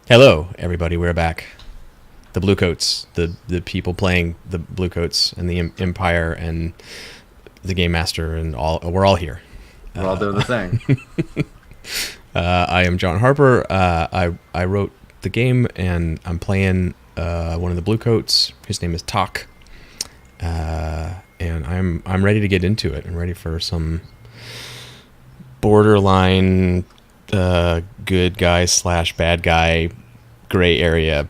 Hello, everybody. We're back. The Bluecoats, the people playing the Bluecoats and the Empire and the Game Master and all. We're all here. We're all doing the thing. I am John Harper. I wrote the game and I'm playing one of the Bluecoats. His name is Tak, and I'm ready to get into it. I'm ready for some borderline good guy / bad guy gray area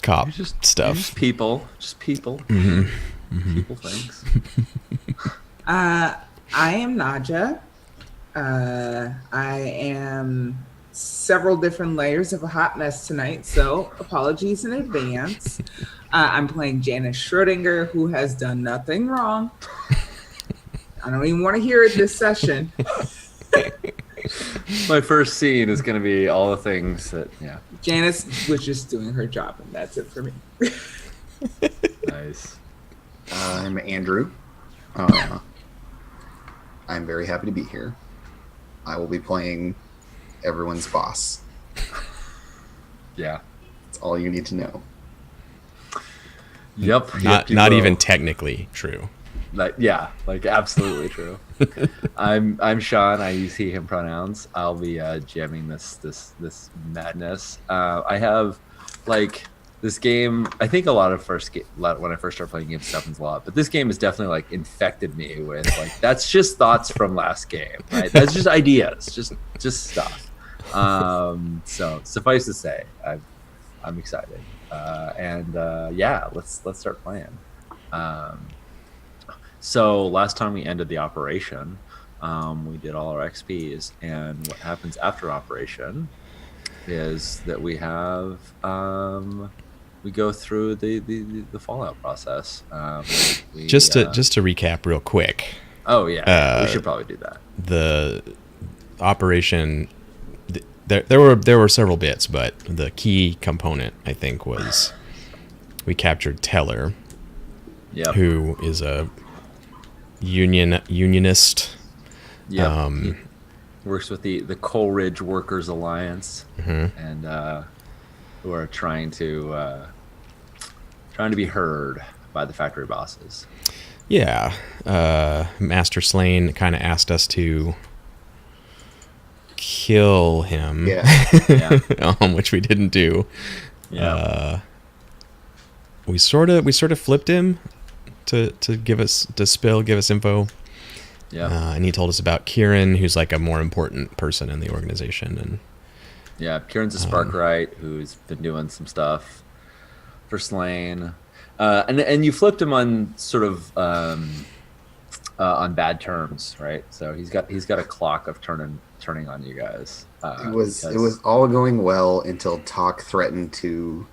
cop stuff. Just people. People things. I am Naja. I am several different layers of a hot mess tonight, so apologies in advance. I'm playing Janice Schrodinger, who has done nothing wrong. I don't even want to hear it this session. My first scene is going to be all the things that, Janice was just doing her job, and that's it for me. Nice. I'm Andrew. I'm very happy to be here. I will be playing everyone's boss. Yeah. That's all you need to know. Yep. Not even technically true. Absolutely true. I'm Sean. I use he/him pronouns. I'll be jamming this madness. I have this game. I think a lot of when I first started playing games, happens a lot. But this game has definitely infected me with that's just thoughts from last game. Right? That's just ideas, just stuff. So suffice to say, I'm excited. Let's start playing. So last time we ended the operation, we did all our XPs, and what happens after operation is that we have we go through the Fallout process. Just to recap real quick. Oh yeah, we should probably do that. The operation. There were several bits, but the key component I think was we captured Teller, who is a unionist. Yeah, he works with the Coleridge Workers Alliance, and who are trying to be heard by the factory bosses. Yeah, Master Slane kind of asked us to kill him, which we didn't do. Yeah, we sort of flipped him to give us info. Yeah, and he told us about Kieran, who's a more important person in the organization, and Kieran's a Sparkwright who's been doing some stuff for Slane, and you flipped him on sort of on bad terms, right? So he's got a clock of turning on you guys. It was all going well until Tak threatened to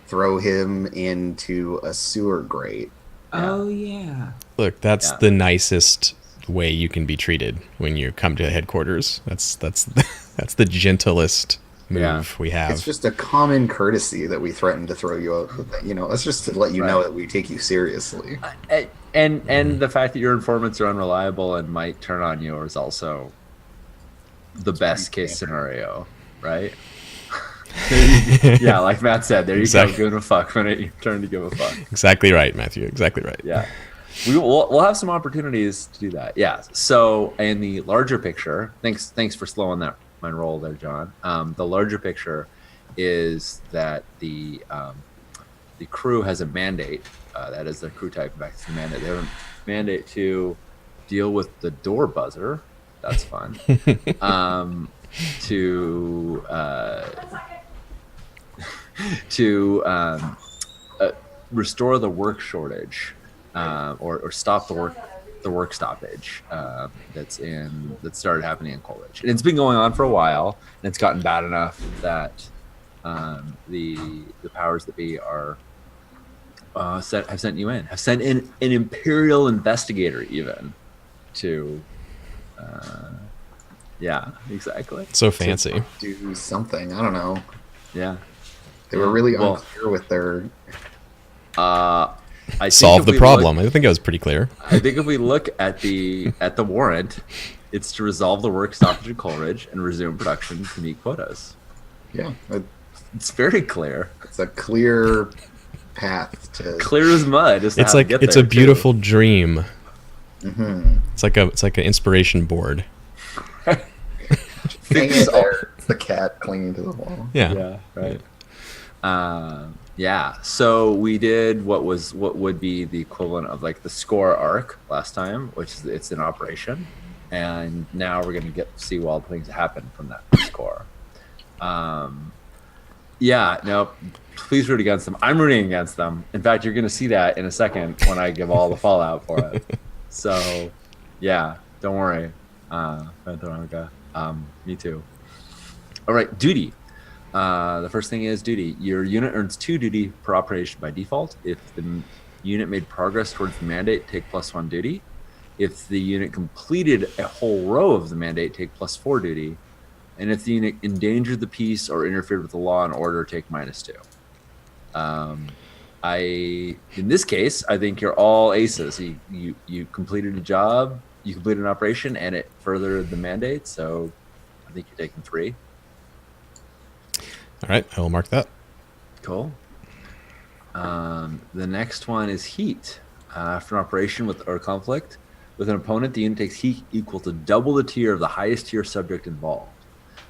throw him into a sewer grate. Oh yeah. Look, that's the nicest way you can be treated when you come to headquarters. That's the gentlest move we have. It's just a common courtesy that we threaten to throw you out. It's just to let you know that we take you seriously. And the fact that your informants are unreliable and might turn on you is also the best case scenario, right? Yeah, like Matt said, there you go, giving a fuck when you turn to give a fuck. Exactly right, Matthew. Exactly right. Yeah, we'll have some opportunities to do that. Yeah. So in the larger picture, thanks for slowing that my roll there, John. The larger picture is that the crew has a mandate. That is their crew type. In fact, it's a mandate. They have a mandate to deal with the door buzzer. That's fun. To restore the work shortage, or stop the work stoppage that started happening in Coleridge, and it's been going on for a while, and it's gotten bad enough that the powers that be are have sent in an imperial investigator even to. Yeah, exactly. So fancy. Do something. I don't know. Yeah. They were really unclear with their... solve the problem. I think it was pretty clear. I think if we look at the warrant, it's to resolve the work stoppage in Coleridge and resume production to meet quotas. Yeah, It's very clear. It's a clear path to. Clear as mud. It's like it's a beautiful dream. Mm-hmm. It's like an inspiration board. Hanging there, it's the cat clinging to the wall. Yeah. Right. Yeah. So we did what would be the equivalent of like the score arc last time, which is it's in operation, and now we're gonna see wild things happen from that score. Yeah. No. Please root against them. I'm rooting against them. In fact, you're gonna see that in a second when I give all the fallout for it. So, yeah. Don't worry, Veronica. Me too. All right, duty. The first thing is duty. Your unit earns 2 duty per operation by default. If the unit made progress towards the mandate, take +1 duty. If the unit completed a whole row of the mandate, take +4 duty. And if the unit endangered the peace or interfered with the law and order, take -2. In this case, I think you're all aces. You completed a job, you completed an operation, and it furthered the mandate. So I think you're taking 3. All right, I will mark that. Cool. The next one is heat. After an operation or conflict with an opponent, the unit takes heat equal to double the tier of the highest tier subject involved.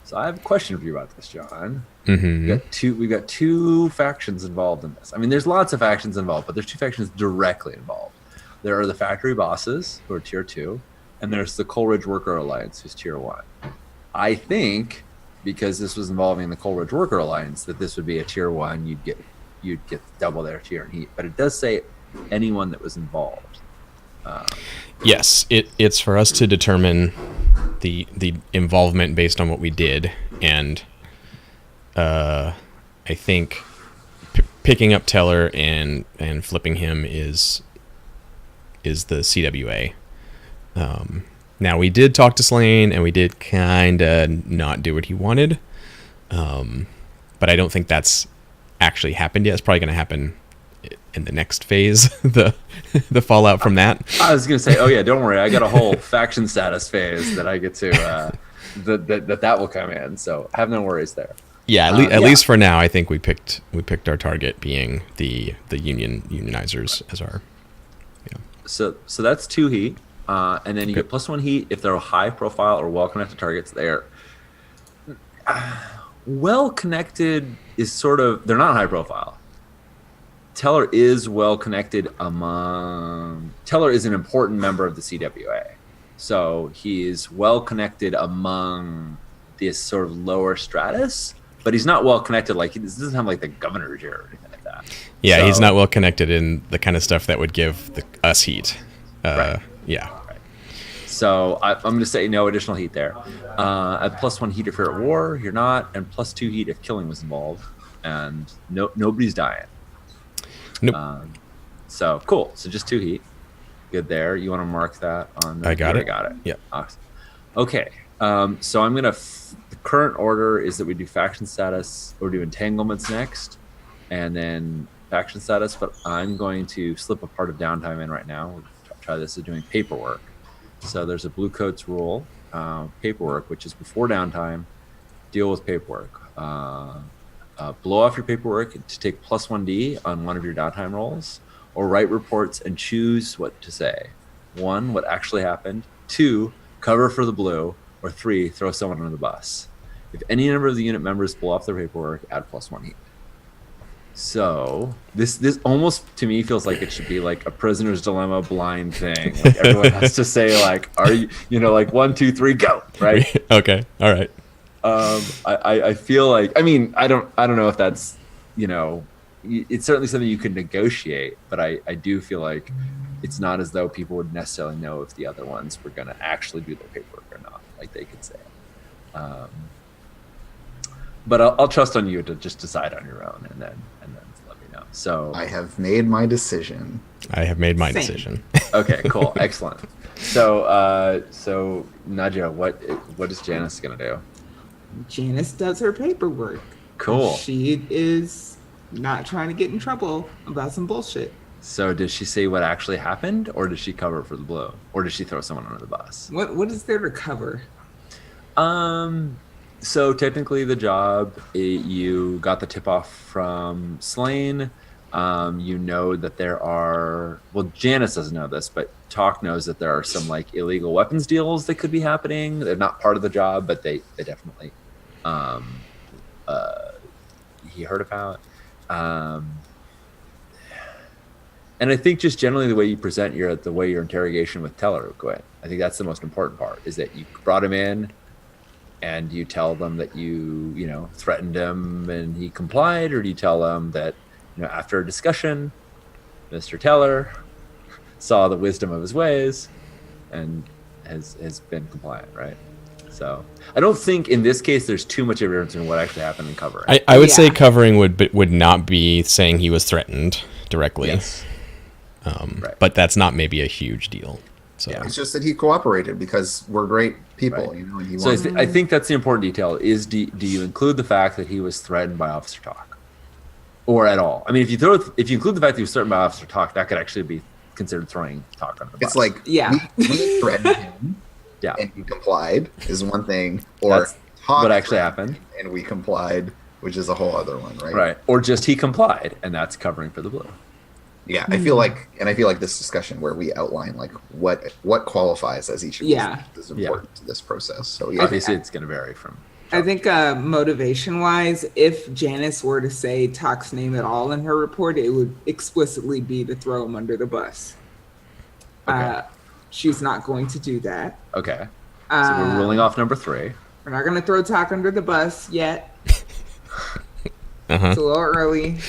So I have a question for you about this, John. Mm-hmm. We've got 2 factions involved in this. I mean, there's lots of factions involved, but there's 2 factions directly involved. There are the factory bosses, who are tier 2, and there's the Coleridge Worker Alliance, who's tier 1. I think because this was involving the Coleridge Worker Alliance, that this would be a tier 1. You'd get double their tier in heat, but it does say anyone that was involved. Yes, it's for us to determine the involvement based on what we did, and I think picking up Teller and flipping him is the CWA. Now we did talk to Slane, and we did kind of not do what he wanted, but I don't think that's actually happened yet. It's probably going to happen in the next phase, the fallout from that. I was going to say, oh yeah, don't worry, I got a whole faction status phase that I get to that will come in. So have no worries there. Yeah, at least for now, I think we picked our target being the unionizers as our. Yeah. So that's 2 heat. And then you get +1 heat if they're high profile or well connected targets. They're well connected is sort of, they're not high profile. Teller is well connected Teller is an important member of the CWA. So he is well connected among this sort of lower stratus, but he's not well connected. Like, he doesn't have like the governor's here or anything like that. Yeah, so, he's not well connected in the kind of stuff that would give us heat. Right. Yeah. So I'm going to say no additional heat there. At +1 heat if you're at war, you're not, and +2 heat if killing was involved, and nobody's dying. Nope. So cool. So just 2 heat. Good there. You want to mark that on? I got it. I got it. Yep. Awesome. Okay. So I'm gonna. The current order is that we do faction status, or do entanglements next, and then faction status. But I'm going to slip a part of downtime in right now. We'll try this as doing paperwork. So there's a Blue Coats rule, paperwork, which is before downtime. Deal with paperwork. Blow off your paperwork to take +1D on one of your downtime rolls, or write reports and choose what to say. 1, what actually happened. 2, cover for the blue. Or 3, throw someone under the bus. If any number of the unit members blow off their paperwork, add +1 heat. So this almost to me feels like it should be like a prisoner's dilemma blind thing. Like everyone has to say like, are you like 1, 2, 3, go, right? Okay, all right. I feel like, I mean, I don't know if that's, it's certainly something you could negotiate, but I do feel like it's not as though people would necessarily know if the other ones were going to actually do their paperwork or not. Like they could say it. But I'll trust on you to just decide on your own and then let me know. So I have made my decision. I have made my Same. decision. Okay, cool, excellent. So Nadja, what is Janice gonna do? Janice does her paperwork. Cool. She is not trying to get in trouble about some bullshit. So does she say what actually happened, or does she cover for the blue, or does she throw someone under the bus? What is there to cover? So technically, the job, you got the tip off from Slane. You know that there are. Well, Janice doesn't know this, but Talk knows that there are some like illegal weapons deals that could be happening. They're not part of the job, but they definitely he heard about. And I think just generally the way you present your interrogation with Teller, Gwen, I think that's the most important part, is that you brought him in and you tell them that you threatened him and he complied, or do you tell them that, after a discussion, Mr. Teller saw the wisdom of his ways and has been compliant, right? So I don't think in this case there's too much evidence in what actually happened in covering. I would say covering would not be saying he was threatened directly. Yes. Right. But that's not maybe a huge deal. So It's just that he cooperated because we're great people, Right. and he So wanted. I think that's the important detail. Is do you include the fact that he was threatened by Officer Talk, or at all? I mean, if you include the fact that he was threatened by Officer Talk, that could actually be considered throwing Talk under the bus. It's like we threatened him, Yeah. and he complied is one thing, or That's Hawk what actually threatened happened, and we complied, which is a whole other one, right? right? Or just he complied, and that's covering for the blue. Yeah, I feel like this discussion where we outline like what qualifies as each of these is important to this process. So yeah, Obviously, it's going to vary from. I think motivation-wise, if Janice were to say Talk's name at all in her report, it would explicitly be to throw him under the bus. Okay. She's not going to do that. Okay. So we're ruling off number 3. We're not going to throw Talk under the bus yet. Uh-huh. It's a little early.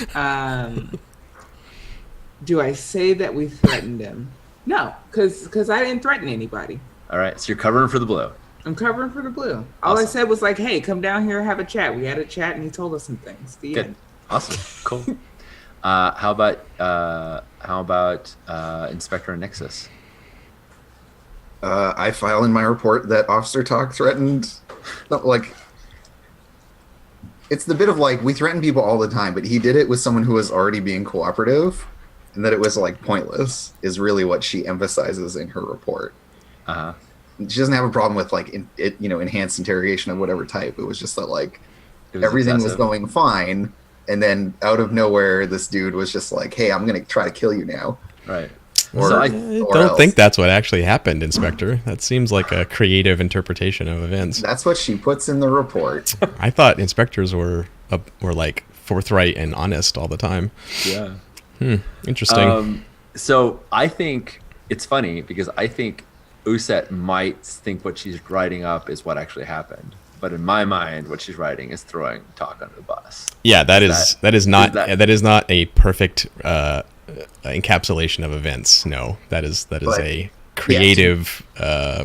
Do I say that we threatened him? No, because I didn't threaten anybody. All right. So you're covering for the blue. I'm covering for the blue. All I Awesome. said was like, hey, come down here, have a chat. We had a chat, and he told us some things. The Good. end. Awesome. Cool. How about Inspector Nixus? I file in my report that Officer Talk threatened, it's the bit of like, we threaten people all the time, but he did it with someone who was already being cooperative, and that it was like pointless is really what she emphasizes in her report. Uh-huh. She doesn't have a problem with like enhanced interrogation of whatever type. It was just that like It was everything was excessive. going fine, and then out of nowhere, this dude was just like, "Hey, I'm gonna try to kill you now." Right. Or, So I or don't else. think that's what actually happened, Inspector. That seems like a creative interpretation of events. That's what she puts in the report. I thought inspectors were like forthright and honest all the time. Yeah. Interesting. So I think it's funny because I think Uset might think what she's writing up is what actually happened. But in my mind, what she's writing is throwing Talk under the bus. Yeah, that is not a perfect encapsulation of events. No, that is But, a creative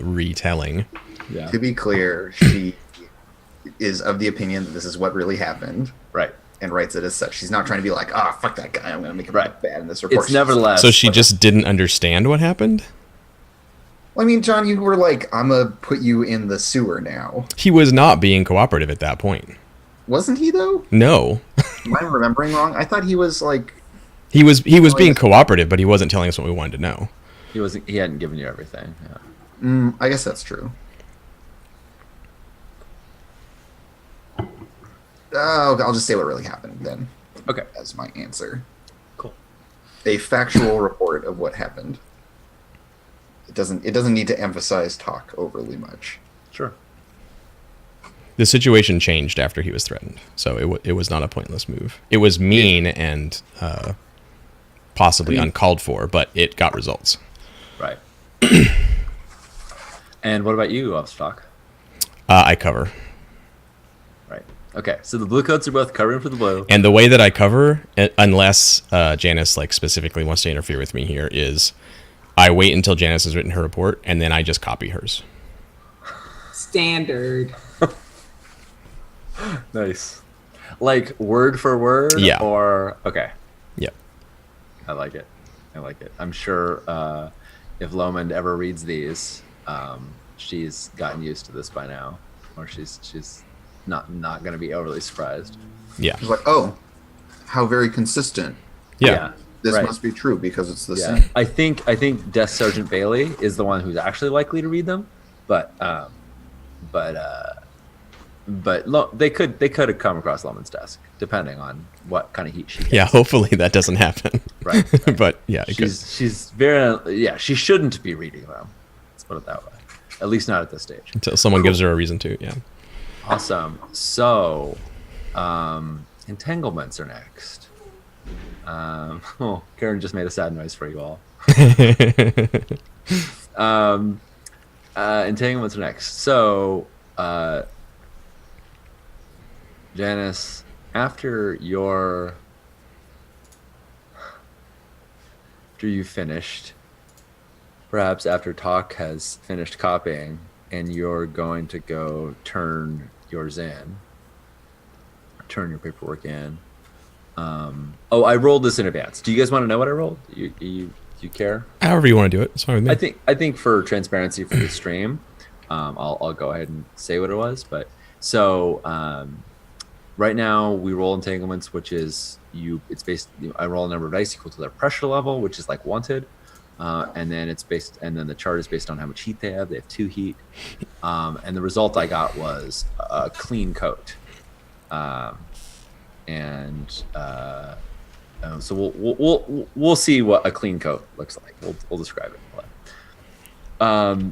retelling. Yeah. To be clear, she is of the opinion that this is what really happened, Right. and writes it as such. She's not trying to be like, fuck that guy, I'm gonna make him Right. look bad in this report. It's nevertheless. So she just didn't understand what happened? Well, I mean, John, you were like, I'm gonna put you in the sewer now. He was not being cooperative at that point. Wasn't he though? No. Am I remembering wrong? I thought he was like, He was being cooperative, but he wasn't telling us what we wanted to know. He hadn't given you everything. Yeah. I guess that's true. I'll just say what really happened then. Okay. As my answer. Cool. A factual report of what happened. It doesn't need to emphasize Talk overly much. Sure. The situation changed after he was threatened, so it was not a pointless move. It was mean and possibly uncalled for, but it got results. Right. And what about you, Officer Talk? I cover. Right. Okay. So the blue coats are both covering for the blue. And the way that I cover, unless Janice like specifically wants to interfere with me here, is I wait until Janice has written her report, and then I just copy hers. Standard. Nice. Like word for word? Yeah. Or okay. Yep. I like it. I'm sure if Lomond ever reads these, she's gotten used to this by now, or she's not going to be overly surprised. Yeah. It's like, oh, how very consistent. Yeah. This Right. must be true because it's the Yeah. same. I think Desk Sergeant Bailey is the one who's actually likely to read them, but they could have come across Loman's desk, depending on what kind of heat she gets. Yeah, hopefully that doesn't happen. Right. But yeah, she's very she shouldn't be reading them. Let's put it that way. At least not at this stage. Until someone gives her a reason to. Yeah. Awesome. So, entanglements are next. Karen just made a sad noise for you all. Entanglements are next. So, Janice, after you finished, perhaps after Talk has finished copying, and you're going to go turn yours in, turn your paperwork in. I rolled this in advance. Do you guys want to know what I rolled? You care? However you want to do it. It's fine with me. I think for transparency for the stream, I'll go ahead and say what it was. But so right now we roll entanglements, which is I roll a number of dice equal to their pressure level, which is like wanted. And then the chart is based on how much heat they have. They have 2 heat. And the result I got was a clean coat. So we'll see what a clean coat looks like. We'll describe it.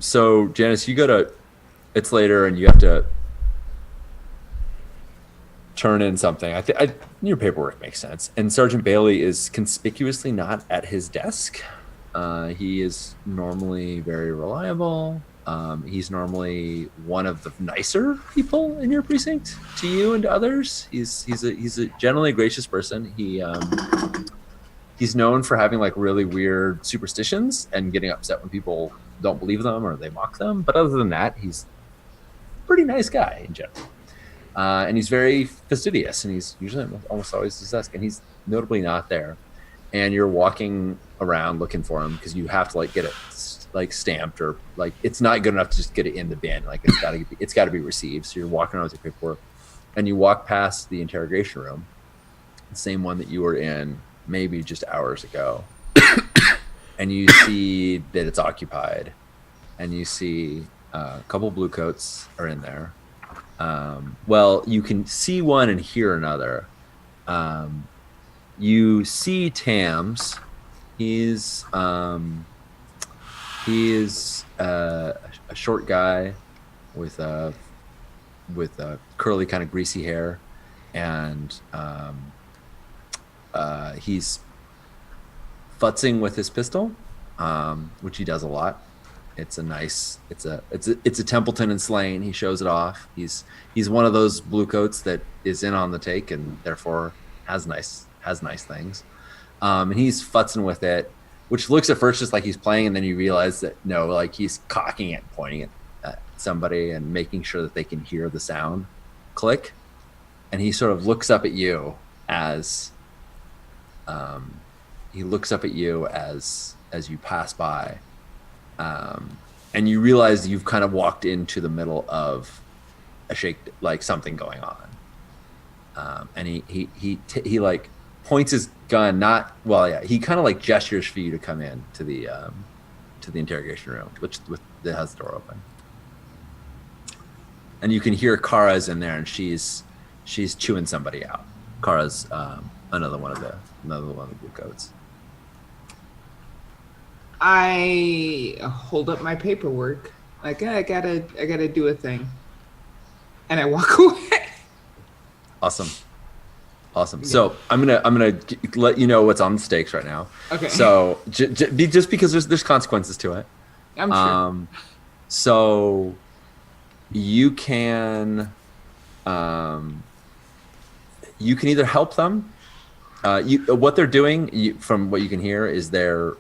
So Janice, it's later and you have to turn in something. Your paperwork makes sense. And Sergeant Bailey is conspicuously not at his desk. He is normally very reliable. He's normally one of the nicer people in your precinct to you and to others. He's a generally gracious person. He's known for having like really weird superstitions and getting upset when people don't believe them or they mock them. But other than that, he's a pretty nice guy in general. And he's very fastidious, and he's usually almost always at his desk, and he's notably not there. And you're walking around looking for him because you have to like get it like stamped, or like it's not good enough to just get it in the bin. Like it's got to be received. So you're walking around with your paperwork, and you walk past the interrogation room, the same one that you were in maybe just hours ago, and you see that it's occupied, and you see a couple blue coats are in there. Well, you can see one and hear another. You see Tams. He is a short guy with a curly kind of greasy hair, and he's futzing with his pistol, which he does a lot. It's a Templeton and Slane. He shows it off. He's one of those blue coats that is in on the take and therefore has nice things. And he's futzing with it, which looks at first just like he's playing, and then you realize that no, like he's cocking it, pointing it at somebody and making sure that they can hear the sound click. And he sort of looks up at you as you pass by. And you realize you've kind of walked into the middle of a shake, like something going on. And he like points his gun, he kind of like gestures for you to come in to the interrogation room, that has the door open. And you can hear Kara's in there, and she's chewing somebody out. Kara's another one of the blue coats. I hold up my paperwork, like I gotta do a thing, and I walk away. Awesome. Yeah. So I'm gonna let you know what's on the stakes right now. Okay. So just because there's consequences to it. I'm sure. So you can either help them. What they're doing, from what you can hear, is they're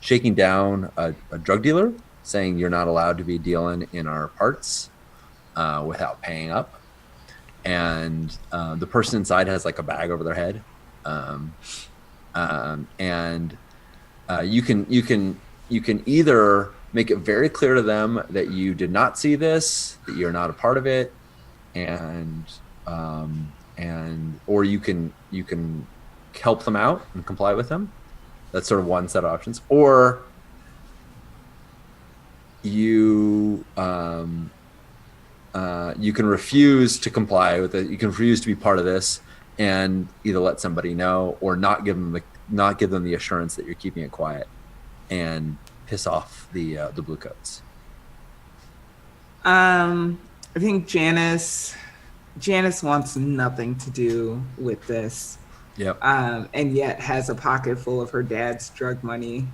shaking down a drug dealer, saying you're not allowed to be dealing in our parts without paying up. And the person inside has like a bag over their head. And you can either make it very clear to them that you did not see this, that you're not a part of it, or you can help them out and comply with them. That's sort of one set of options. Or you you can refuse to comply with it. You can refuse to be part of this, and either let somebody know or not give them the assurance that you're keeping it quiet, and piss off the blue coats. I think Janice wants nothing to do with this. Yep. And yet has a pocket full of her dad's drug money,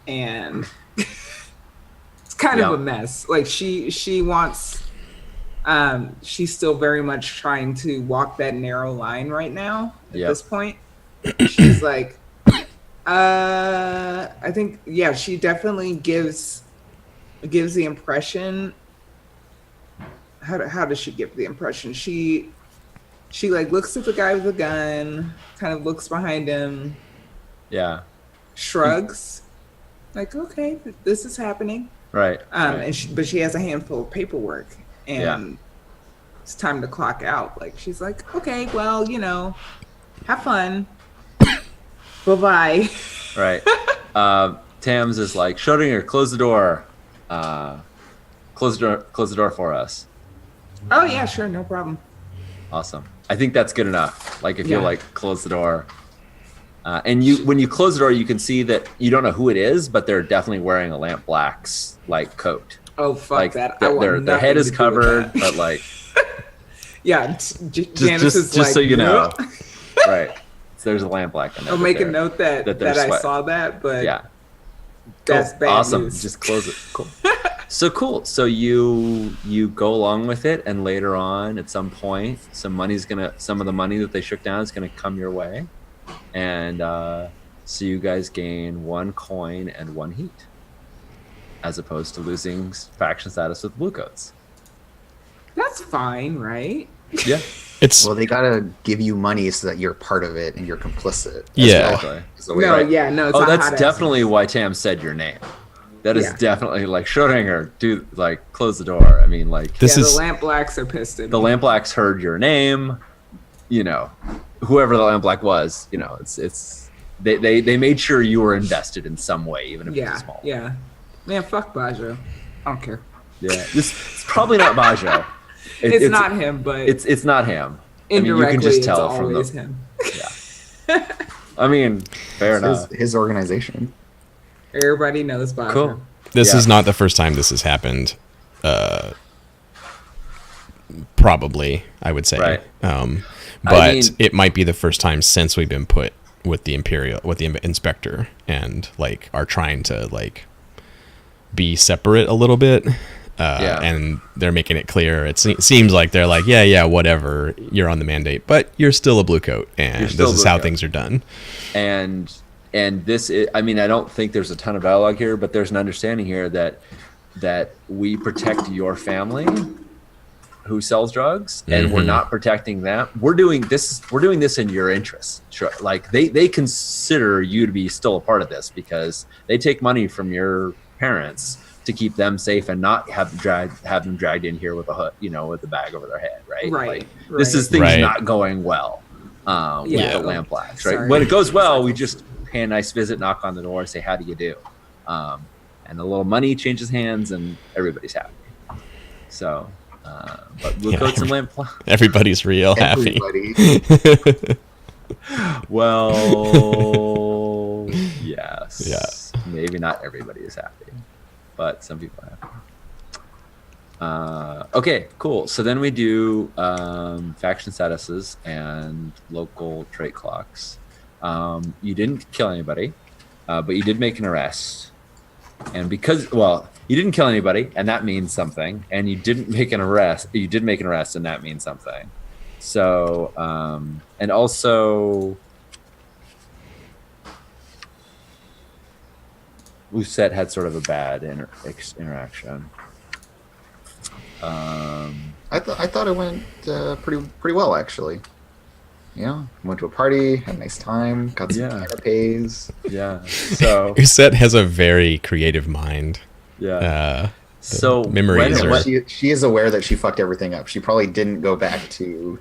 and it's kind of a mess. Like she wants, she's still very much trying to walk that narrow line right now at this point. She's like, I think, she definitely gives the impression. How does she give the impression? She like looks at the guy with the gun, kind of looks behind him. Yeah. Shrugs, like, okay, this is happening. Right. But she has a handful of paperwork, and it's time to clock out. Like, she's like, okay, well, have fun. Bye-bye. Right. Tams is like, Schrodinger, close the door. Close the door for us. Oh yeah, sure, no problem. Awesome. I think that's good enough. Like, if you like, close the door. And when you close the door, you can see that you don't know who it is, but they're definitely wearing a Lamp Black's like coat. Oh fuck like, that! Their head is covered, but like, Janice is just like, so you know, right? So there's a Lamp Black in there. I'll make a note that I saw that, but that's bad awesome. news. Just close it. Cool. So cool. So you go along with it, and later on, at some point, some of the money that they shook down is gonna come your way, and so you guys gain 1 coin and 1 heat, as opposed to losing faction status with blue coats. That's fine, right? Yeah. Well, they gotta give you money so that you're part of it and you're complicit. Exactly. No, that's definitely why Tam said your name. That is definitely like, Schrodinger, dude, like, close the door. I mean, like, the Lamp Blacks are pissed at me. The Lamp Blacks heard your name, whoever the Lamp Black was, it's they made sure you were invested in some way, even if it was small. Yeah. Man, fuck Bajo. I don't care. Yeah. It's probably not Bajo. It's not him, but it's not him. Indirectly, I mean, you can just tell it's from always him. Yeah. I mean, fair enough. His organization. Everybody knows Bajo. Cool. This is not the first time this has happened. Probably, I would say. Right. But it might be the first time since we've been put with the inspector, and like are trying to like be separate a little bit. And they're making it clear. It seems like they're like, yeah, whatever. You're on the mandate, but you're still a blue coat, and this is how things are done. And this is, I mean, I don't think there's a ton of dialogue here, but there's an understanding here that we protect your family who sells drugs, and we're not protecting them. We're doing this in your interest. Sure. Like, they consider you to be still a part of this because they take money from your parents to keep them safe and not have them dragged in here with a hood, with a bag over their head, right? Right. This is things not going well with the Lamp Blacks, right? When it goes well, we just pay a nice visit, knock on the door, say, how do you do? And a little money changes hands, and everybody's happy. So, but blue coats and Lamp Blacks. Everybody's real happy. Well, yes. Yeah. Maybe not everybody is happy, but some people are happy. Okay, cool. So then we do faction statuses and local trait clocks. You didn't kill anybody, but you did make an arrest. And you didn't kill anybody, and that means something. And you didn't make an arrest. You did make an arrest, and that means something. So, and also, Lucette had sort of a bad interaction. I thought it went pretty well, actually. Went to a party, had a nice time, got some canapes. Yeah. So Lucette has a very creative mind. Yeah. So memories she is aware that she fucked everything up. She probably didn't go back to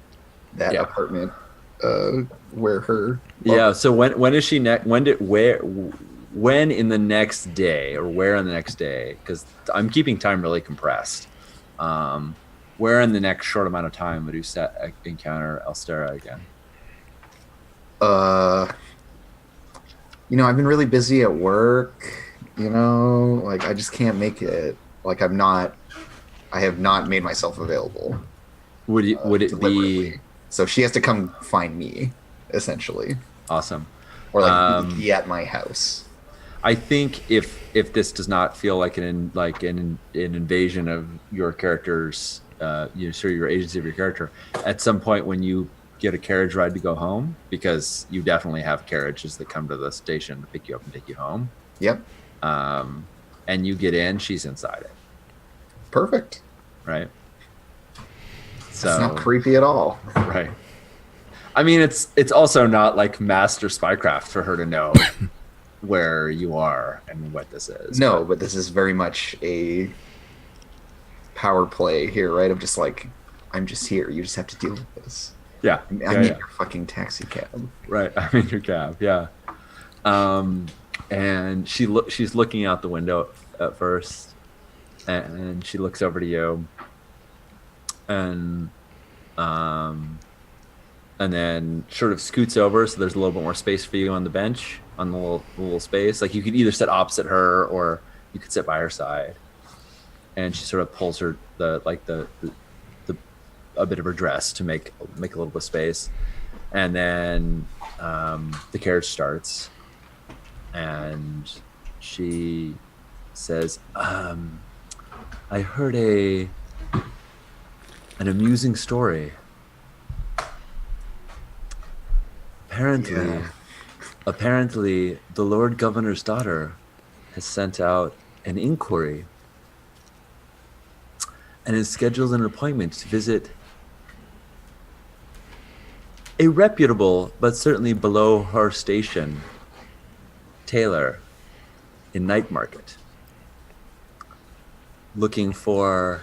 that apartment where her. So when is she next? When in the next day, or where on the next day? Because I'm keeping time really compressed. where in the next short amount of time would Uset encounter Elstera again? I've been really busy at work. Like I just can't make it. Like I have not made myself available. Would it be? So she has to come find me, essentially. Awesome. Or like be at my house. I think if this does not feel like an invasion of your character's, your agency of your character, at some point when you get a carriage ride to go home, because you definitely have carriages that come to the station to pick you up and take you home. Yep. And you get in, she's inside it. Perfect. Right. So it's not creepy at all. Right. I mean, it's also not like master spycraft for her to know where you are and what this is. No, but this is very much a power play here, right? Of just like, I'm just here. You just have to deal with this. Yeah. I'm in your fucking taxi cab. Right. I'm in your cab. Yeah. And she's looking out the window at first, and she looks over to you, and then sort of scoots over so there's a little bit more space for you on the bench, on the little space. Like you could either sit opposite her or you could sit by her side. And she sort of pulls her a bit of her dress to make a little bit of space. And then the carriage starts, and she says, I heard an amusing story. Apparently, the Lord Governor's daughter has sent out an inquiry and has scheduled an appointment to visit a reputable, but certainly below her station, tailor in Night Market, looking for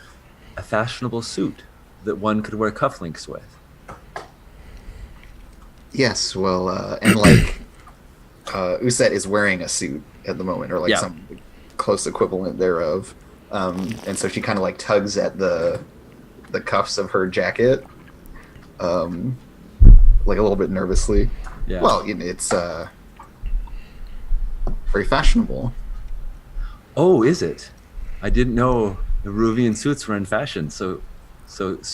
a fashionable suit that one could wear cufflinks with. Yes, well, and like Uset is wearing a suit at the moment, or like some close equivalent thereof, and so she kind of like tugs at the cuffs of her jacket, like a little bit nervously. Yeah. Well, it's very fashionable. Oh, is it? I didn't know the Ruvian suits were in fashion so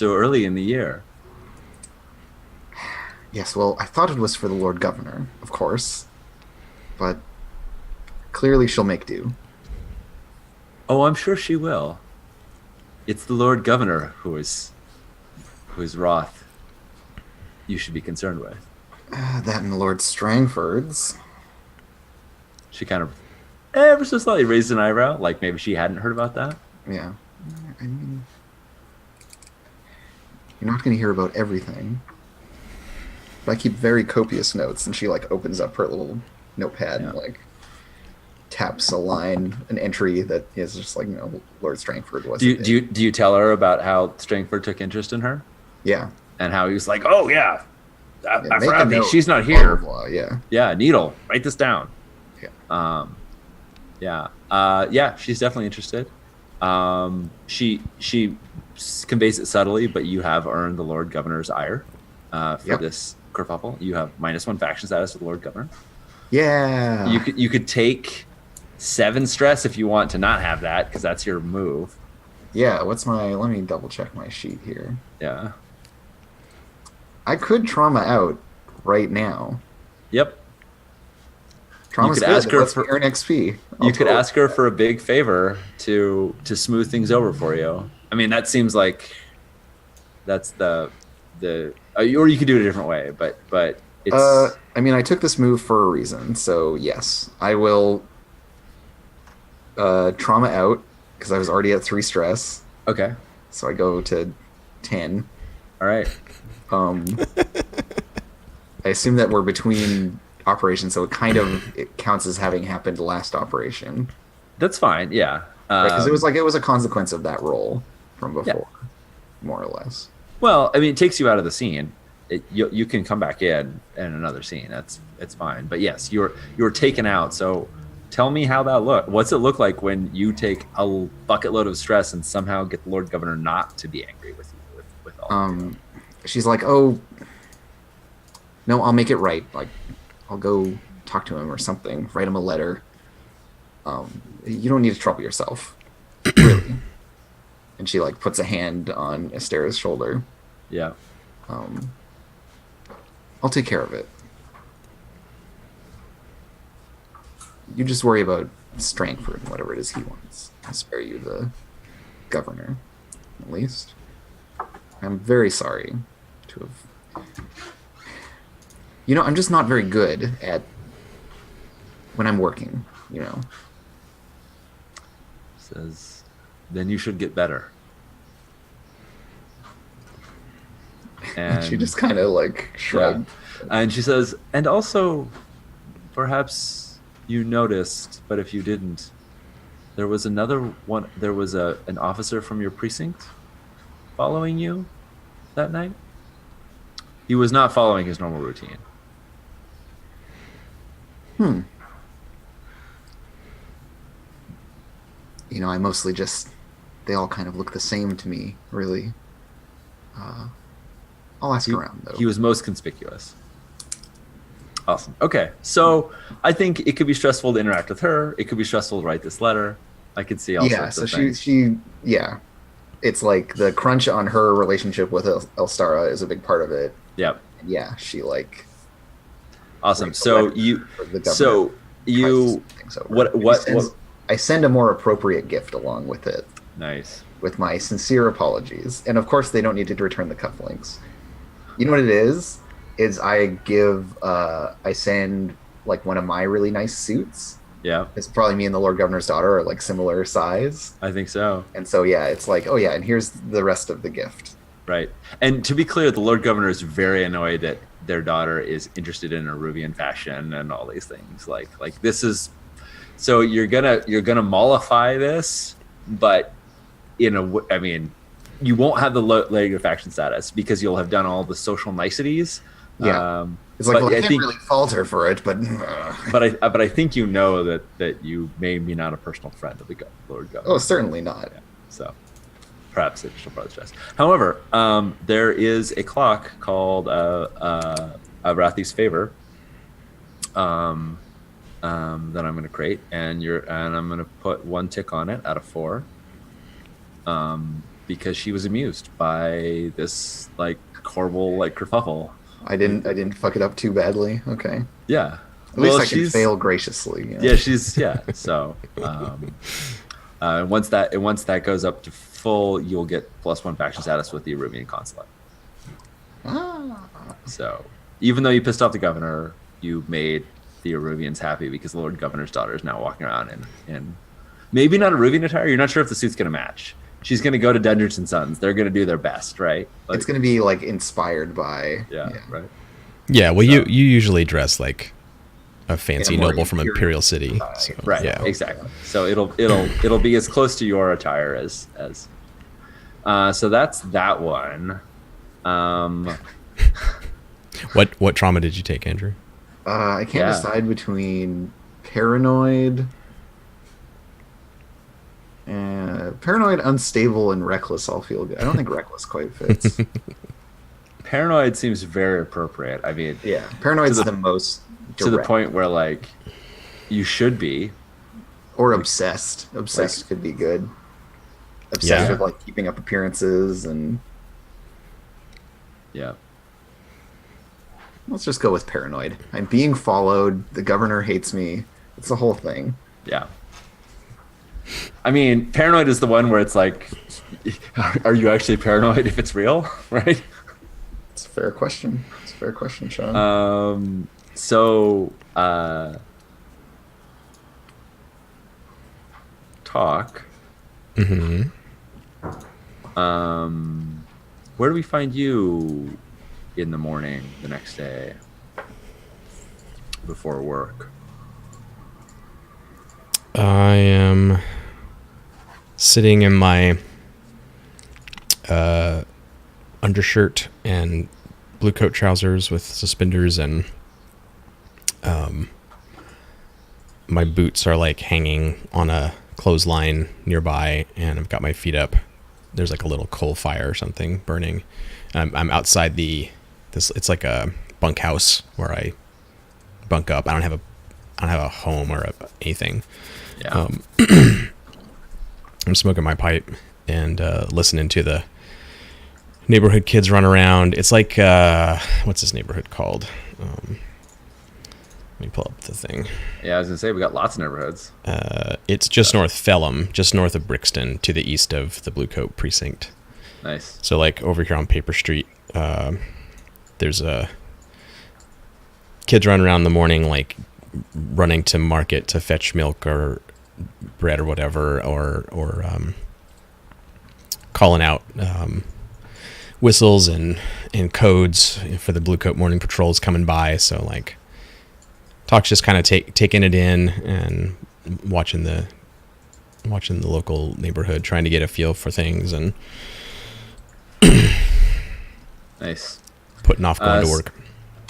early in the year. Yes, well, I thought it was for the Lord Governor, of course, but clearly she'll make do. Oh, I'm sure she will. It's the Lord Governor who is wroth you should be concerned with. That and Lord Strangford's. She kind of ever so slightly raised an eyebrow, like maybe she hadn't heard about that. Yeah. I mean, you're not going to hear about everything. But I keep very copious notes, and she like opens up her little notepad and like taps a line, an entry that is just like, Lord Strangford was. Do you tell her about how Strangford took interest in her? Yeah. And how he was like, oh yeah, I make a forgot note, she's not here. blah, blah, yeah. Yeah, Needle, write this down. Yeah. She's definitely interested. She conveys it subtly, but you have earned the Lord Governor's ire for this kerfuffle. You have -1 faction status with the Lord Governor. Yeah. You could take 7 stress if you want to not have that, because that's your move. Yeah. Let me double check my sheet here. Yeah. I could trauma out right now. Yep. Trauma's you could good. ask her Let's for earn XP. You could ask her for a big favor to smooth things over for you. I mean, that seems like that's the or you could do it a different way, but it's. I mean, I took this move for a reason, so yes, I will trauma out because I was already at 3 stress. Okay. So I go to 10. All right. I assume that we're between operations, so it counts as having happened last operation. That's fine. Yeah. Because it was a consequence of that roll from before, more or less. Well, I mean, it takes you out of the scene. You can come back in another scene. It's fine. But yes, you're taken out. So tell me how that look. What's it look like when you take a bucket load of stress and somehow get the Lord Governor not to be angry with you? She's like, oh, no, I'll make it right. Like, I'll go talk to him or something. Write him a letter. You don't need to trouble yourself, really. And she like puts a hand on Estera's shoulder. Yeah. I'll take care of it. You just worry about Strangford and whatever it is he wants. I'll spare you the governor, at least. I'm very sorry to have... I'm just not very good at when I'm working, Says, then you should get better. And she just kind of like shrugged. Yeah. And she says, and also, perhaps you noticed, but if you didn't, there was another one. There was an officer from your precinct following you that night. He was not following his normal routine. I mostly they all kind of look the same to me, really. I'll ask around, though. He was most conspicuous. Awesome. Okay, so I think it could be stressful to interact with her. It could be stressful to write this letter. I could see all sorts of things. It's like the crunch on her relationship with Elstara is a big part of it. Yep. Yeah, she like. Awesome. So I send a more appropriate gift along with it. Nice. With my sincere apologies, and of course they don't need to return the cufflinks. You know what it is? I send like one of my really nice suits. Yeah. It's probably me and the Lord Governor's daughter are like similar size. I think so. And so, yeah, it's like, oh yeah, and here's the rest of the gift. Right. And to be clear, the Lord Governor is very annoyed that their daughter is interested in Aruvian fashion and all these things. Like this is, so you're gonna mollify this, but you won't have the Lady of Faction status because you'll have done all the social niceties. Yeah. It's like, I can't really fault her for it, but I think that you may be not a personal friend of the Lord Governor. Oh, certainly not. Yeah. So perhaps it shall probably stress. However, there is a clock called Wrathy's Favor that I'm going to create, and I'm going to put 1 tick on it out of 4, because she was amused by this like horrible like kerfuffle. I didn't fuck it up too badly. Okay. Yeah. At least I can fail graciously. Yeah, So once that goes up to full, you'll get +1 faction status with the Aruvian consulate. So even though you pissed off the governor, you made the Aruvians happy because the Lord Governor's daughter is now walking around in maybe not Aruvian attire. You're not sure if the suit's gonna match. She's going to go to Dungeons and Sons. They're going to do their best, right? Like, it's going to be like inspired by. Yeah. Right. Yeah. Well, you usually dress like a fancy noble from Imperial City. So, right. Yeah. Exactly. So it'll be as close to your attire as. So that's that one. What trauma did you take, Andrew? I can't decide between paranoid. Paranoid, unstable, and reckless all feel good. I don't think reckless quite fits. Paranoid seems very appropriate. I mean, yeah, paranoid's the most direct. To the point where like you should be. Or obsessed. Obsessed could be good. Obsessed with like keeping up appearances and. Yeah. Let's just go with paranoid. I'm being followed. The governor hates me. It's the whole thing. Yeah. I mean, paranoid is the one where it's like, are you actually paranoid if it's real, right? It's a fair question. It's a fair question, Sean. Talk. Mm-hmm. Where do we find you in the morning the next day before work? I am sitting in my undershirt and blue coat trousers with suspenders, and my boots are like hanging on a clothesline nearby, and I've got my feet up there's like a little coal fire or something burning. I'm outside it's like a bunkhouse where I bunk up. I don't have a home or anything. Yeah. I'm smoking my pipe and listening to the neighborhood kids run around. It's like what's this neighborhood called? Let me pull up the thing. Yeah, I was gonna say we got lots of neighborhoods. It's just north Phelim, just north of Brixton, to the east of the Bluecoat precinct. Nice. So like over here on Paper Street, there's a kids run around in the morning, like running to market to fetch milk or bread or whatever, or calling out whistles and codes for the Bluecoat morning patrols coming by. So like Talk's just kind of taking it in and watching the local neighborhood, trying to get a feel for things and Nice. putting off going to work.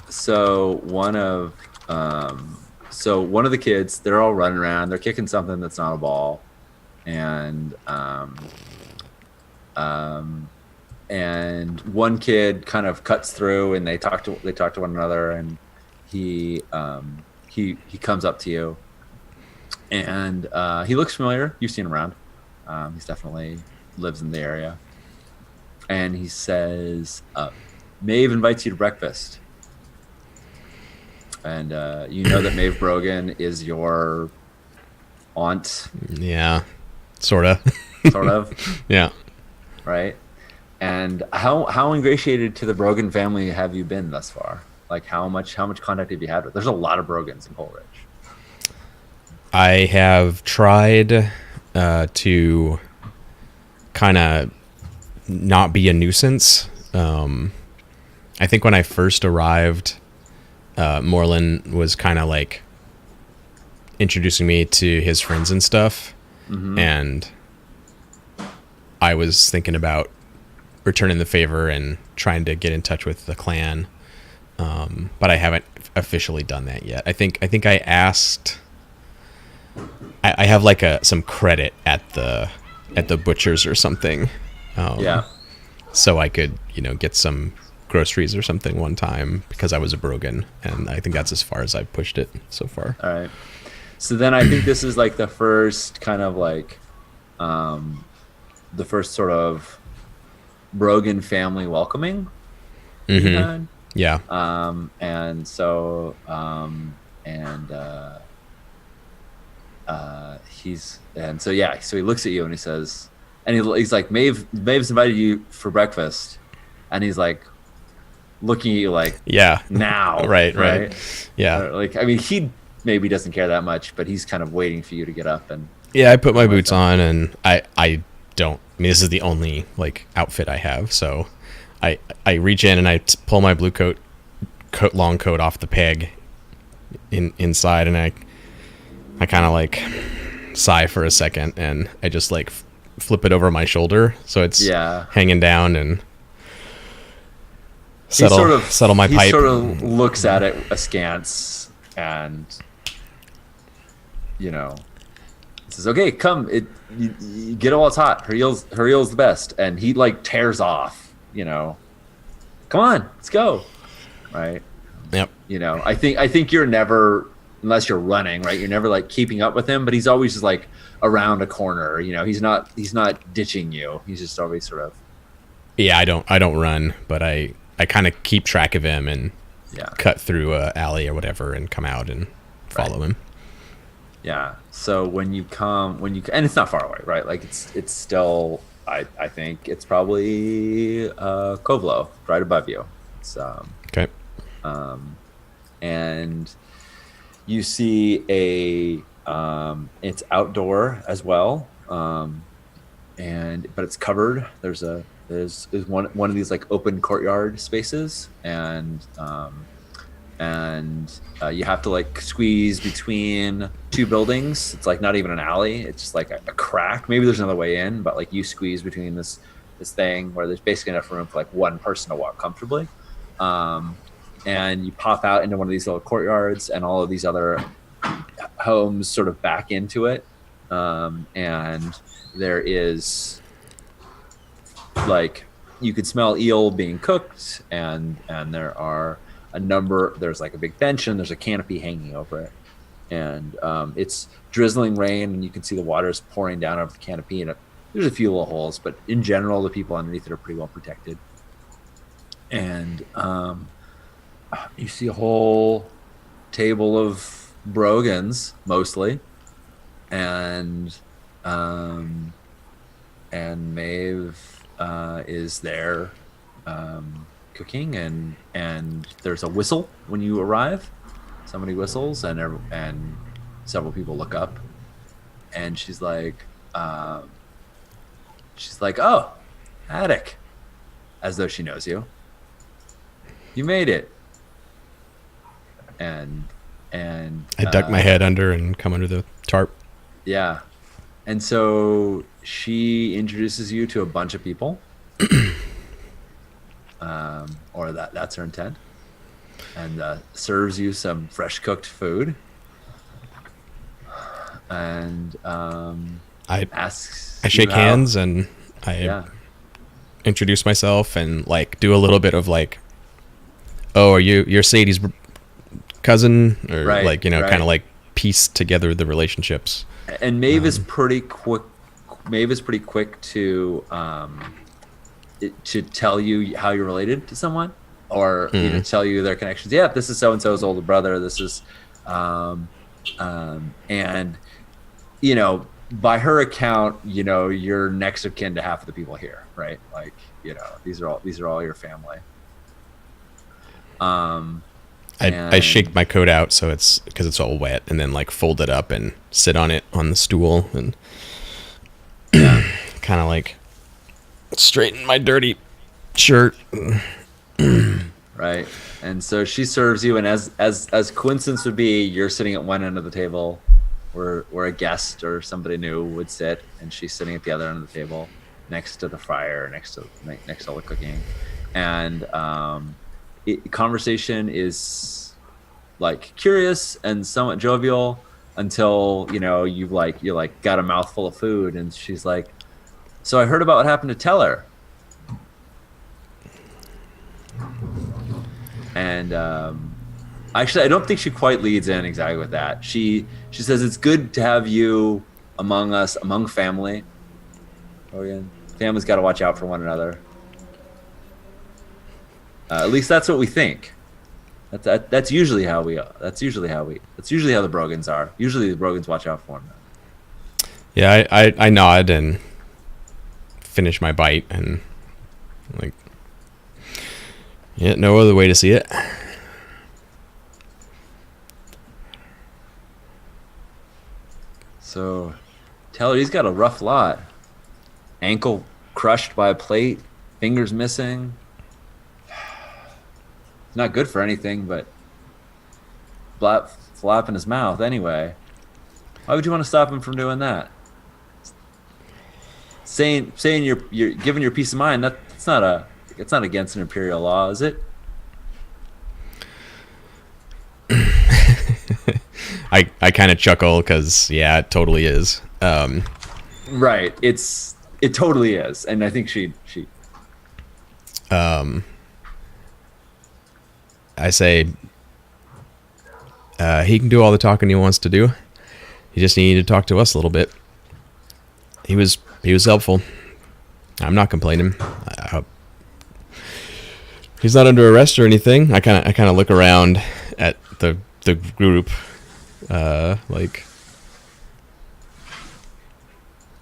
So one of the kids, they're all running around. They're kicking something that's not a ball, and one kid kind of cuts through, and they talk to one another, and he comes up to you, and he looks familiar. You've seen him around. He's definitely lives in the area, and he says, "Maeve invites you to breakfast." And you know that Maeve Brogan is your aunt. Yeah, sort of. Sort of. Yeah. Right. And how ingratiated to the Brogan family have you been thus far? Like how much contact have you had with? There's a lot of Brogans in Coleridge. I have tried to kind of not be a nuisance. I think when I first arrived, Moreland was kind of like introducing me to his friends and stuff. Mm-hmm. And I was thinking about returning the favor and trying to get in touch with the clan. But I haven't officially done that yet. I think I asked, I have like some credit at the butcher's or something. Yeah. So I could, get some groceries or something one time because I was a Brogan, and I think that's as far as I've pushed it so far. All right. So then I think this is like the first kind of like the first sort of Brogan family welcoming. Mm-hmm. Yeah. And so so he looks at you and he says, and he's like, Maeve's invited you for breakfast, and he's like looking at you like, yeah, now. right. Yeah. Like, I mean, he maybe doesn't care that much, but he's kind of waiting for you to get up. And yeah, I put my boots on, and I don't, I mean, this is the only like outfit I have. So I reach in and I pull my blue long coat off the peg inside, and I kind of like sigh for a second, and I just like flip it over my shoulder so it's hanging down, and settle my pipe. He sort of looks at it askance, and says, "Okay, come. You get it while it's hot. Hurry's the best." And he like tears off. Come on, let's go. Right. Yep. I think you're never, unless you're running, right? You're never like keeping up with him, but he's always just like around a corner. He's not ditching you. He's just always sort of. Yeah, I don't run, but I kind of keep track of him and cut through a alley or whatever and come out and follow him. Yeah. So when you and it's not far away, right? Like it's still, I think it's probably Kovlo, right above you. It's okay. And you see it's outdoor as well, but it's covered. There's one of these like open courtyard spaces, and you have to like squeeze between two buildings. It's like not even an alley. It's just like a crack. Maybe there's another way in, but like you squeeze between this thing where there's basically enough room for like one person to walk comfortably. And you pop out into one of these little courtyards, and all of these other homes sort of back into it. And there is like you could smell eel being cooked, and there are a number. There's like a big bench, and there's a canopy hanging over it, and it's drizzling rain, and you can see the water is pouring down over the canopy, and there's a few little holes, but in general, the people underneath it are pretty well protected. And you see a whole table of brogans mostly, and Maeve is there cooking, and there's a whistle when you arrive. Somebody whistles, and several people look up, and she's like, "Oh, Attic," as though she knows you. You made it. And I duck my head under and come under the tarp. Yeah. And so she introduces you to a bunch of people. Or that's her intent. And serves you some fresh cooked food. And asks I shake hands and I introduce myself and like do a little bit of like, "Oh, are you're Sadie's cousin?" Or like, kind of like piece together the relationships. And Maeve is pretty quick. Maeve is pretty quick to tell you how you're related to someone, or tell you their connections. Yeah, this is so and so's older brother. This is, and by her account, you're next of kin to half of the people here, right? Like, these are all your family. I shake my coat out so it's because it's all wet, and then like fold it up and sit on it on the stool and kind of like straighten my dirty shirt. Right. And so she serves you, and as coincidence would be, you're sitting at one end of the table where a guest or somebody new would sit, and she's sitting at the other end of the table next to the fire, next to all the cooking. And conversation is like curious and somewhat jovial until you're like got a mouthful of food, and she's like, "So I heard about what happened to Teller." And actually, I don't think she quite leads in exactly with that. She says it's good to have you among us, among family. Oh, yeah. Family's got to watch out for one another. At least that's what we think. That's usually how we. That's usually how the Brogans are. Usually the Brogans watch out for them. Yeah, I nod and finish my bite and like, yeah, no other way to see it. So, Teller, he's got a rough lot. Ankle crushed by a plate, fingers missing. It's not good for anything, but flap in his mouth anyway. Why would you want to stop him from doing that? Saying you're giving your peace of mind, it's not against an imperial law, is it? I kind of chuckle because it totally is. Right, it totally is, and I think she. I say, he can do all the talking he wants to do. He just needed to talk to us a little bit. He was helpful. I'm not complaining. He's not under arrest or anything. I kind of look around at the group, like,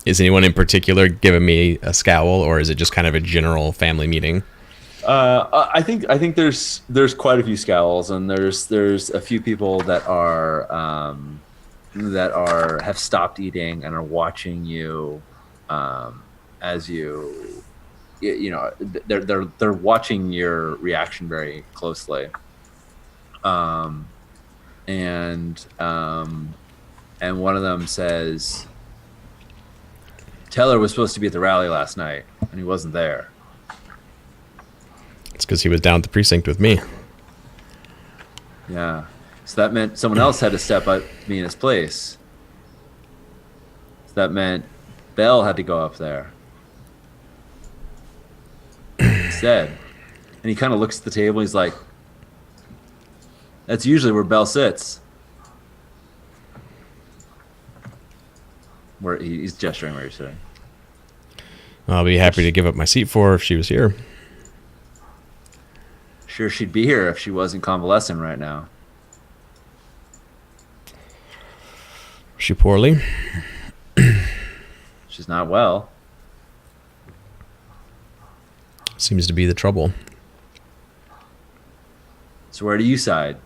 is anyone in particular giving me a scowl, or is it just kind of a general family meeting? I think there's quite a few scowls, and there's a few people that have stopped eating and are watching you, as they're watching your reaction very closely. And one of them says, "Teller was supposed to be at the rally last night, and he wasn't there." It's because he was down at the precinct with me. Yeah. So that meant someone else had to step up to be in his place. So that meant Belle had to go up there. said. And he kind of looks at the table. He's like, that's usually where Belle sits. Where he's gesturing where you're sitting. I'll be happy to give up my seat for her if she was here. Sure, she'd be here if she wasn't convalescing right now. She poorly? She's not well. Seems to be the trouble. So where do you side?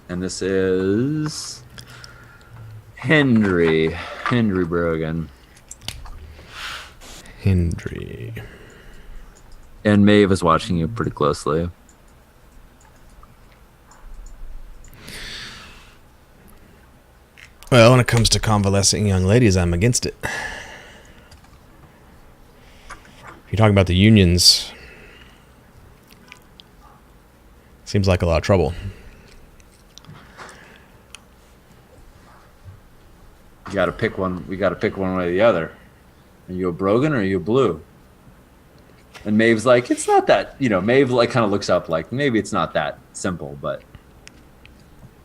And this is Hendry Brogan. Hendry. And Maeve is watching you pretty closely. Well, when it comes to convalescing young ladies, I'm against it. If you're talking about the unions, seems like a lot of trouble. You got to pick one. We got to pick one way or the other. Are you a Brogan or are you a Blue? And Maeve's like, it's not that. Maeve like kind of looks up like maybe it's not that simple, but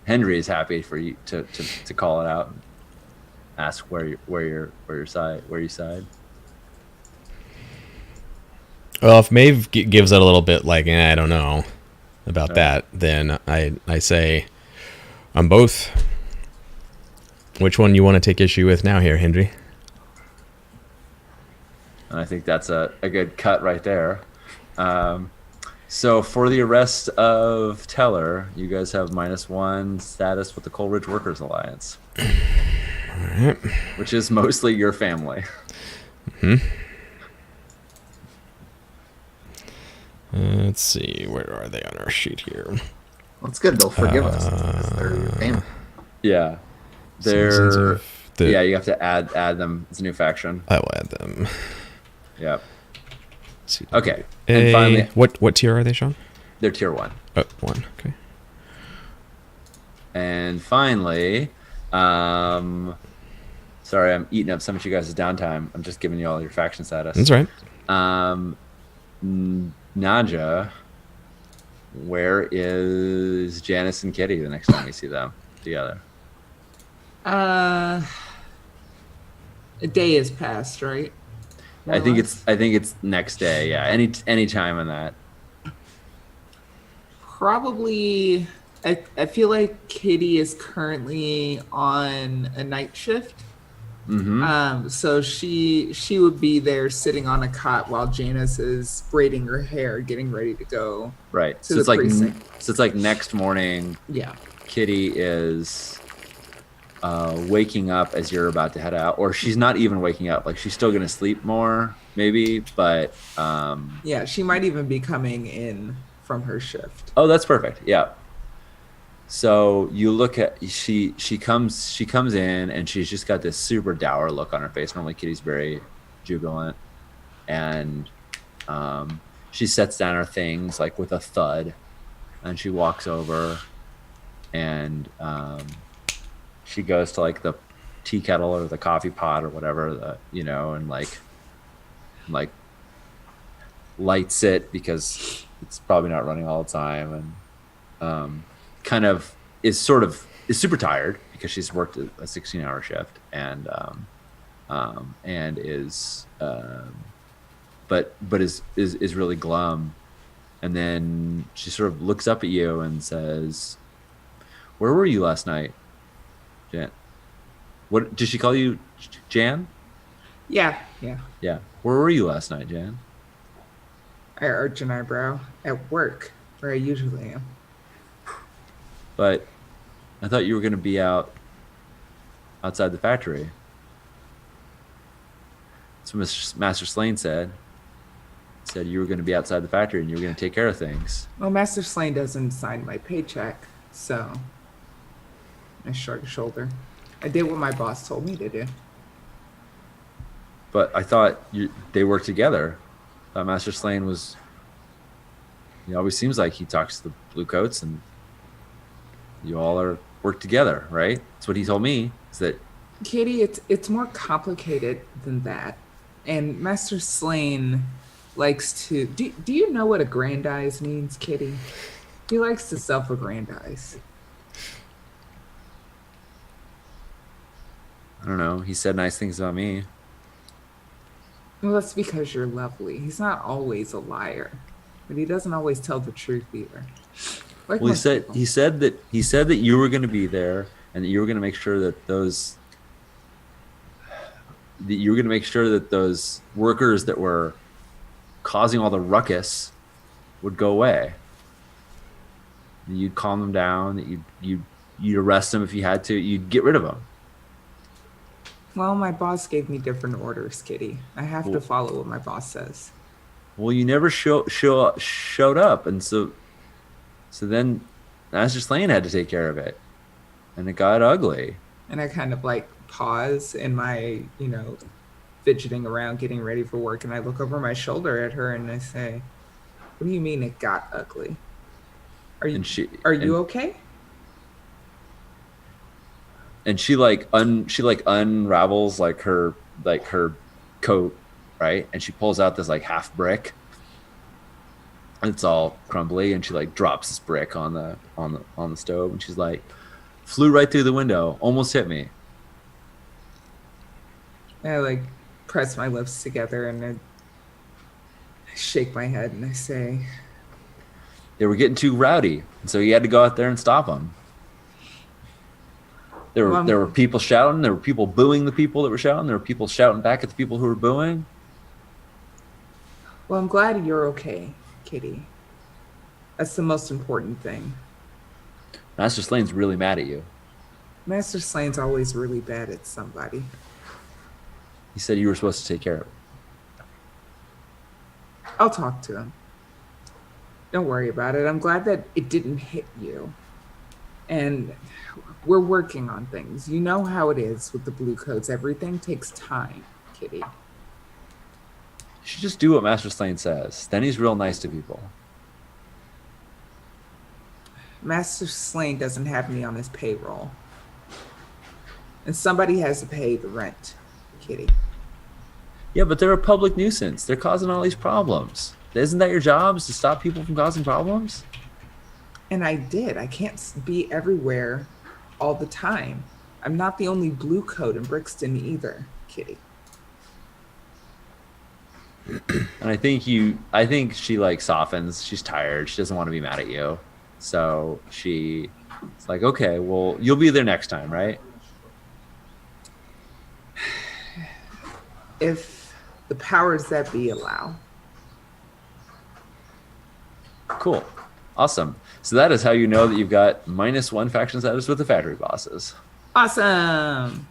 Henry is happy for you to call it out and ask where you side. Well, if Maeve gives it a little bit like, I don't know about that, then I say I'm both. Which one you want to take issue with now here, Hendry? And I think that's a good cut right there. So for the arrest of Teller, you guys have -1 status with the Coleridge Workers Alliance. All right. Which is mostly your family. Mm-hmm. Let's see, where are they on our sheet here? Well, it's good. They'll forgive us. Because they're your family. Yeah. You have to add them as a new faction. I will add them. Yep. Okay. And finally, what tier are they, Sean? They're tier 1. Oh, 1. Okay. And finally, sorry, I'm eating up some of you guys' downtime. I'm just giving you all your faction status. That's right. Naja, where is Janice and Kitty the next time we see them together? A day has passed, right? I think it's next day. Yeah, any time on that. Probably. I feel like Kitty is currently on a night shift. Mm-hmm. So she would be there sitting on a cot while Janice is braiding her hair, getting ready to go. Right. So it's like next morning. Yeah. Kitty is waking up as you're about to head out, or she's not even waking up. Like she's still gonna sleep more, maybe, but yeah, she might even be coming in from her shift. Oh, that's perfect. Yeah. So you look at she comes in and she's just got this super dour look on her face. Normally Kitty's very jubilant, and she sets down her things like with a thud, and she walks over, and she goes to like the tea kettle or the coffee pot or whatever, and like lights it because it's probably not running all the time, and kind of is super tired because she's worked a 16-hour shift and is but is really glum, and then she sort of looks up at you and says, "Where were you last night, Jan?" What did she call you, Jan? Yeah. Where were you last night, Jan? I arch an eyebrow. At work, where I usually am. But I thought you were going to be outside the factory. That's what Master Slane said. He said you were going to be outside the factory and you were going to take care of things. Well, Master Slane doesn't sign my paycheck, so I shrug a shoulder. I did what my boss told me to do. But I thought they worked together. I thought Master Slane was... He always seems like he talks to the Bluecoats and you all work together, right? That's what he told me. Is that Kitty? It's more complicated than that. And Master Slane likes to. Do you know what aggrandize means, Kitty? He likes to self-aggrandize. I don't know. He said nice things about me. Well, that's because you're lovely. He's not always a liar, but he doesn't always tell the truth either. Like Well, most people. he said that you were going to be there and that you were going to make sure that those workers that were causing all the ruckus would go away. That you'd calm them down. That you'd arrest them if you had to. You'd get rid of them. Well, my boss gave me different orders, Kitty. I have Well- to follow what my boss says. Well, you never showed up, and so then Master Slane had to take care of it, and it got ugly. And I kind of like pause in my, fidgeting around, getting ready for work, and I look over my shoulder at her and I say, "What do you mean it got ugly? Are you And okay?" And she unravels her coat, right? And she pulls out this like half brick. It's all crumbly, and she like drops this brick on the stove, and she's like, "Flew right through the window, almost hit me." And I like press my lips together and I shake my head and I say, They were getting too rowdy, and so you had to go out there and stop them. There were people shouting. There were people booing the people that were shouting. There were people shouting back at the people who were booing. "Well, I'm glad you're okay, Kitty. That's the most important thing. Master Slane's really mad at you. Master Slane's always really bad at somebody. He said you were supposed to take care of it." I'll talk to him. Don't worry about it. I'm glad that it didn't hit you. And we're working on things. You know how it is with the Blue Coats. Everything takes time, Kitty. You should just do what Master Slane says. Then he's real nice to people. Master Slane doesn't have me on his payroll. And somebody has to pay the rent, Kitty. Yeah, but they're a public nuisance. They're causing all these problems. Isn't that your job, is to stop people from causing problems? And I did. I can't be everywhere all the time. I'm not the only Blue Coat in Brixton either, Kitty. And I think she like softens. She's tired. She doesn't want to be mad at you. So it's like, okay, well, you'll be there next time, right? If the powers that be allow. Cool. Awesome. So that is how you know that you've got -1 faction status with the factory bosses. Awesome.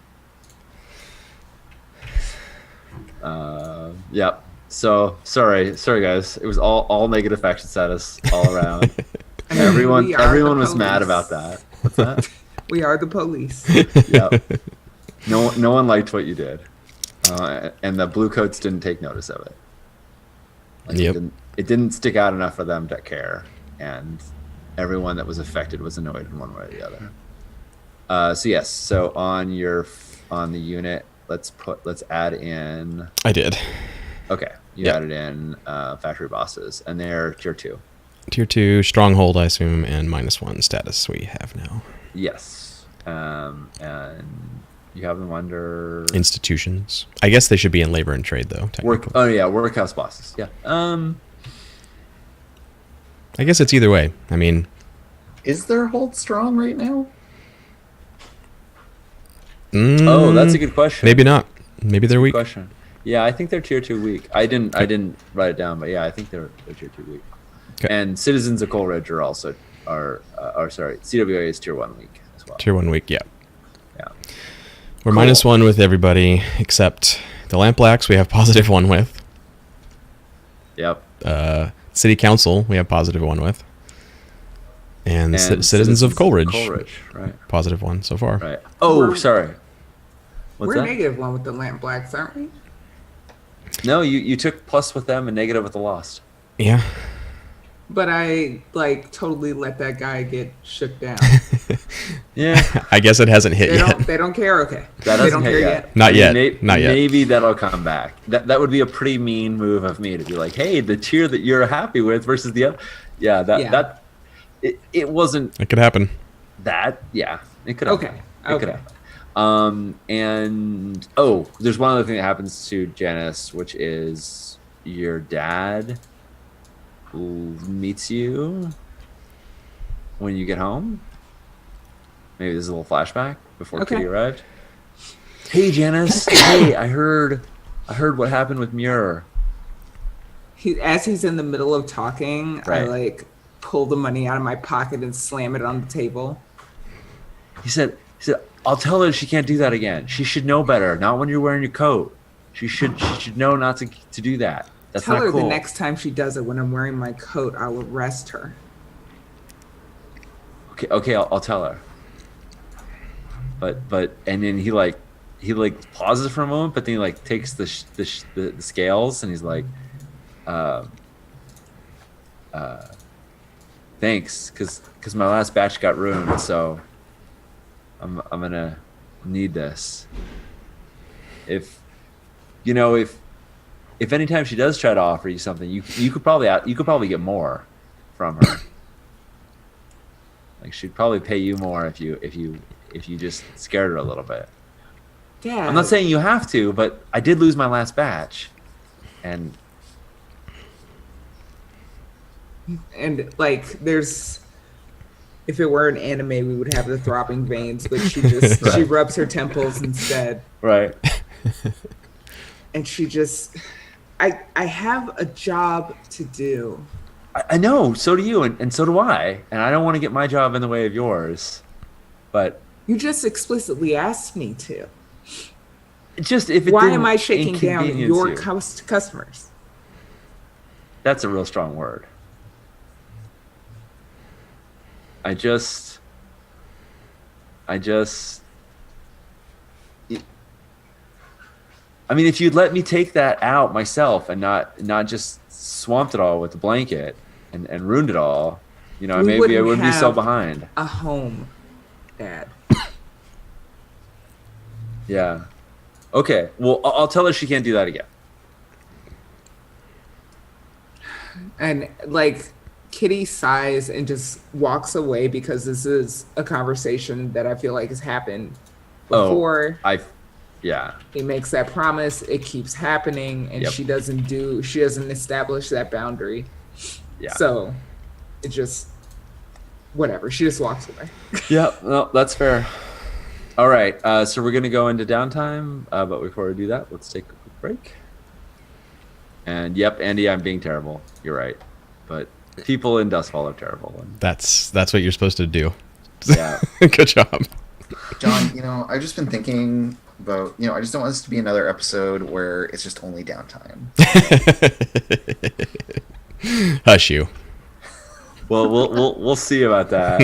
Yep. So sorry guys. It was all negative faction status all around. Everyone We are the was mad police. about that. What's that? We are the police. Yep. No one liked what you did, and the Blue Coats didn't take notice of it. Like, Yep. It didn't stick out enough for them to care, and everyone that was affected was annoyed in one way or the other. So yes. So on the unit, let's add in. I did. Okay, you Yep. added in factory bosses, and they're tier 2. Tier 2, stronghold, I assume, and -1 status we have now. Yes. And you have them under Institutions. I guess they should be in labor and trade, though, technically. workhouse bosses. Yeah. I guess it's either way. I mean, Is their hold strong right now? Oh, that's a good question. Maybe not. Maybe they're weak. Question. Yeah, I think they're tier 2 weak. I didn't write it down, but yeah, I think they're tier 2 weak. Okay. And Citizens of Coleridge are also CWA is tier 1 weak as well. Tier 1 weak, yeah. Yeah. We're Cool. -1 with everybody except the Lampblacks we have +1 with. Yep. City Council we have +1 with. And Citizens of Coleridge. Right. +1 so far. Right. Oh, We're- sorry. What's We're that? -1 with the Lamp Blacks, aren't we? No, you took plus with them and negative with the Lost. Yeah. but I like totally let that guy get shook down. Yeah, I guess it hasn't hit yet. They don't care. Okay, that they doesn't don't hit care yet. Not yet. Not yet. Maybe that'll come back. That would be a pretty mean move of me to be like, hey, the tier that you're happy with versus the other. Yeah, that it wasn't It could happen. that. Yeah, it could happen. Okay. It could happen. And there's one other thing that happens to Janice, which is your dad meets you when you get home. Maybe there's a little flashback before Okay. Kitty arrived. Hey Janice, hey, I heard what happened with Muir. As he's in the middle of talking, Right. I like pull the money out of my pocket and slam it on the table. He said, I'll tell her she can't do that again. She should know better. Not when you're wearing your coat. She should know not to do that. That's Tell not her cool. the next time she does it when I'm wearing my coat, I'll arrest her. Okay, I'll tell her. But and then he pauses for a moment, but then he like takes the scales and he's like, thanks, because my last batch got ruined, so I'm gonna need this. If anytime she does try to offer you something, you could probably get more from her. Like she'd probably pay you more if you just scared her a little bit. Dad, I'm not saying you have to, but I did lose my last batch, and like if it were an anime, we would have the throbbing veins, but she rubs her temples instead. right. And she just, I have a job to do. I know, so do you, and so do I, and I don't want to get my job in the way of yours, but You just explicitly asked me to. just if it Why didn't am I shaking down inconvenience your you. customers? That's a real strong word. I mean, if you'd let me take that out myself and not just swamped it all with the blanket and ruined it all, We maybe I wouldn't wouldn't be so have behind. A home, Dad. Yeah. Okay. Well, I'll tell her she can't do that again. And like Kitty sighs and just walks away because this is a conversation that I feel like has happened before. Yeah. He makes that promise, it keeps happening, and Yep. she doesn't establish that boundary. Yeah. So it just whatever. She just walks away. Yeah. No, that's fair. All right. So we're gonna go into downtime, but before we do that, let's take a quick break. And yep, Andy, I'm being terrible. You're right, but people in Dustfall are terrible. And, That's what you're supposed to do. yeah. Good job. John, I've just been thinking about, I just don't want this to be another episode where it's just only downtime. Hush you. Well, we'll see about that.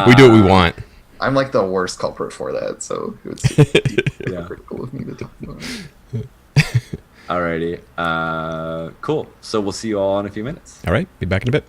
We do what we want. I'm like the worst culprit for that, so it's deeply Yeah. critical of me to talk about it. Alrighty. Cool. So we'll see you all in a few minutes. All right. Be back in a bit.